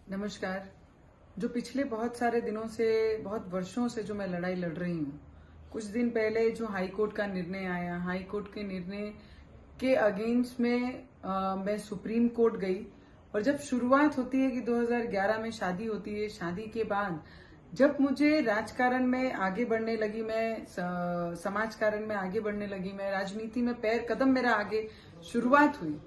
नमस्कार। जो पिछले बहुत सारे दिनों से, बहुत वर्षों से जो मैं लड़ाई लड़ रही हूँ, कुछ दिन पहले जो हाई कोर्ट का निर्णय आया, हाई कोर्ट के निर्णय के अगेंस्ट में मैं सुप्रीम कोर्ट गई। और जब शुरुआत होती है कि 2011 में शादी होती है, शादी के बाद जब मुझे राजकारण में आगे बढ़ने लगी, मैं समाजकारण में आगे बढ़ने लगी, मैं राजनीति में पैर कदम मेरा आगे शुरुआत हुई,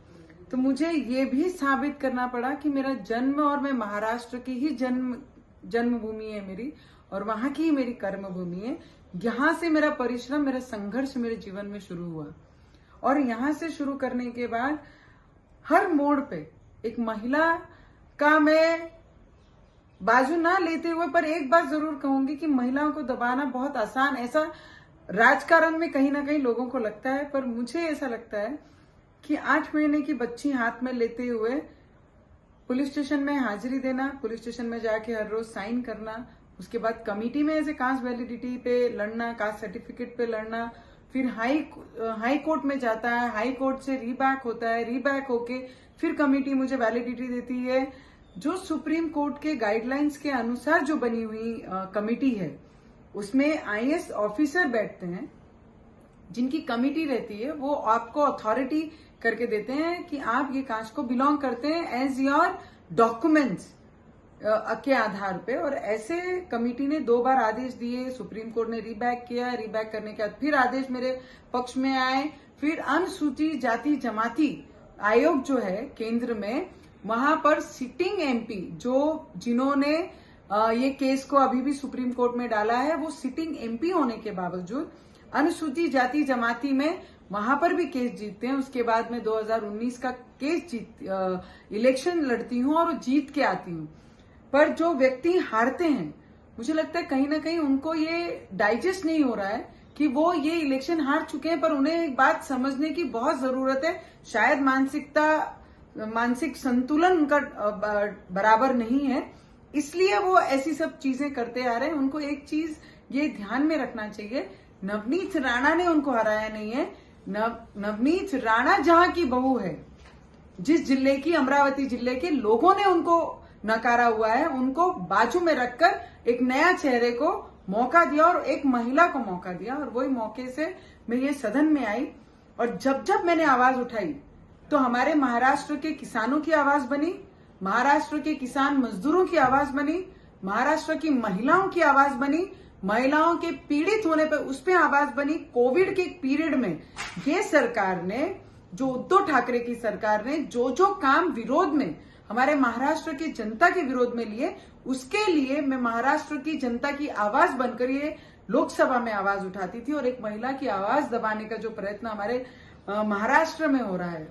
तो मुझे ये भी साबित करना पड़ा कि मेरा जन्म और मैं महाराष्ट्र की ही जन्मभूमि है मेरी, और वहां की ही मेरी कर्म भूमि है। यहां से मेरा परिश्रम, मेरा संघर्ष मेरे जीवन में शुरू हुआ। और यहां से शुरू करने के बाद हर मोड़ पे एक महिला का मैं बाजू ना लेते हुए, पर एक बात जरूर कहूंगी कि महिलाओं को दबाना बहुत आसान, ऐसा राजकारण में कहीं ना कहीं लोगों को लगता है, पर मुझे ऐसा लगता है कि 8 महीने की बच्ची हाथ में लेते हुए पुलिस स्टेशन में हाजिरी देना, पुलिस स्टेशन में जाके हर रोज साइन करना, उसके बाद कमिटी में ऐसे कास्ट वैलिडिटी पे लड़ना, कास्ट सर्टिफिकेट पे लड़ना, फिर हाई कोर्ट में जाता है, हाई कोर्ट से रीबैक होता है, रीबैक होके फिर कमिटी मुझे वैलिडिटी देती है। जो सुप्रीम कोर्ट के गाइडलाइंस के अनुसार जो बनी हुई कमिटी है, उसमें आईएएस ऑफिसर बैठते हैं, जिनकी कमिटी रहती है, वो आपको अथॉरिटी करके देते हैं कि आप ये कास्ट को बिलोंग करते हैं एज योर डॉक्यूमेंट्स के आधार पे। और ऐसे कमिटी ने 2 बार आदेश दिए, सुप्रीम कोर्ट ने रीबैक किया, रीबैक करने के बाद फिर आदेश मेरे पक्ष में आए। फिर अनुसूचित जाति जमाती आयोग जो है केंद्र में, वहां पर सिटिंग एमपी जिन्होंने ये केस को अभी भी सुप्रीम कोर्ट में डाला है, वो सिटिंग एमपी होने के बावजूद अनुसूचित जाति जमाती में वहां पर भी केस जीतते हैं। उसके बाद में 2019 का केस इलेक्शन लड़ती हूँ और जीत के आती हूँ। पर जो व्यक्ति हारते हैं, मुझे लगता है कहीं ना कहीं उनको ये डाइजेस्ट नहीं हो रहा है कि वो ये इलेक्शन हार चुके हैं, पर उन्हें एक बात समझने की बहुत जरूरत है। शायद मानसिक संतुलन उनका बराबर नहीं है, इसलिए वो ऐसी सब चीजें करते आ रहे हैं। उनको एक चीज ये ध्यान में रखना चाहिए, नवनीत राणा ने उनको हराया नहीं है। नवनीत राणा जहां की बहू है, जिस जिले की, अमरावती जिले के लोगों ने उनको नकारा हुआ है, उनको बाजू में रखकर एक नया चेहरे को मौका दिया और एक महिला को मौका दिया। और वही मौके से मैं ये सदन में आई, और जब जब मैंने आवाज उठाई तो हमारे महाराष्ट्र के किसानों की आवाज बनी, महाराष्ट्र के किसान मजदूरों की आवाज बनी, महाराष्ट्र की महिलाओं की आवाज बनी, महिलाओं के पीड़ित होने पर उस पर आवाज बनी। कोविड के पीरियड में ये सरकार ने, जो उद्धव ठाकरे की सरकार ने जो काम विरोध में, हमारे महाराष्ट्र की जनता के विरोध में लिए, उसके लिए मैं महाराष्ट्र की जनता की आवाज बनकर ये लोकसभा में आवाज उठाती थी। और एक महिला की आवाज दबाने का जो प्रयत्न हमारे महाराष्ट्र में हो रहा है,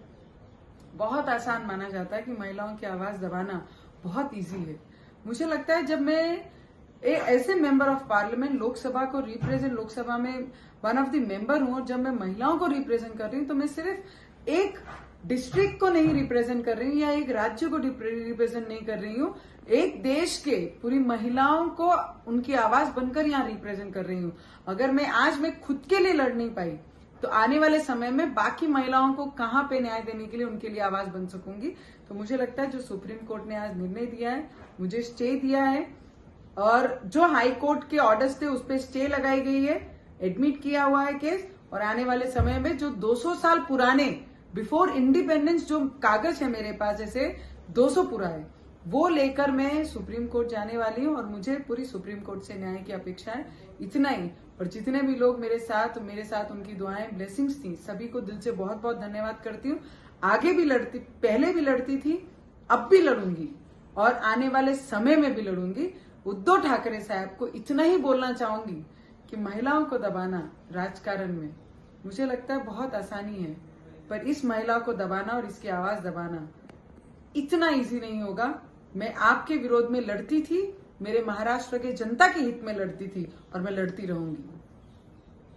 बहुत आसान माना जाता है कि महिलाओं की आवाज दबाना बहुत इजी है। मुझे लगता है जब मैं ऐसे मेंबर ऑफ पार्लियामेंट, लोकसभा को रिप्रेजेंट, लोकसभा में वन ऑफ द मेंबर हूं, और जब मैं महिलाओं को रिप्रेजेंट कर रही हूं, तो मैं सिर्फ एक डिस्ट्रिक्ट को नहीं रिप्रेजेंट कर रही हूं या एक राज्य को रिप्रेजेंट नहीं कर रही हूं, एक देश के पूरी महिलाओं को उनकी आवाज बनकर यहाँ रिप्रेजेंट कर रही हूं। अगर मैं खुद के लिए लड़ नहीं पाई, तो आने वाले समय में बाकी महिलाओं को कहां पे न्याय देने के लिए उनके लिए आवाज बन सकूंगी। तो मुझे लगता है जो सुप्रीम कोर्ट ने आज निर्णय दिया है, मुझे स्टे दिया है, और जो हाई कोर्ट के ऑर्डर्स थे उस पर स्टे लगाई गई है, एडमिट किया हुआ है केस। और आने वाले समय में जो 200 साल पुराने, बिफोर इंडिपेंडेंस जो कागज है मेरे पास, जैसे 200 पूरा है, वो लेकर मैं सुप्रीम कोर्ट जाने वाली हूँ। और मुझे पूरी सुप्रीम कोर्ट से न्याय की अपेक्षा है, इतना ही। और जितने भी लोग मेरे साथ उनकी दुआएं, ब्लेसिंग्स थी, सभी को दिल से बहुत बहुत धन्यवाद करती हूँ। आगे भी लड़ती, पहले भी लड़ती थी, अब भी लड़ूंगी, और आने वाले समय में भी लड़ूंगी। उद्धव ठाकरे साहब को इतना ही बोलना चाहूंगी कि महिलाओं को दबाना राजकारण में मुझे लगता है बहुत आसानी है, पर इस महिला को दबाना और इसकी आवाज दबाना इतना इजी नहीं होगा। मैं आपके विरोध में लड़ती थी, मेरे महाराष्ट्र के जनता के हित में लड़ती थी, और मैं लड़ती रहूंगी।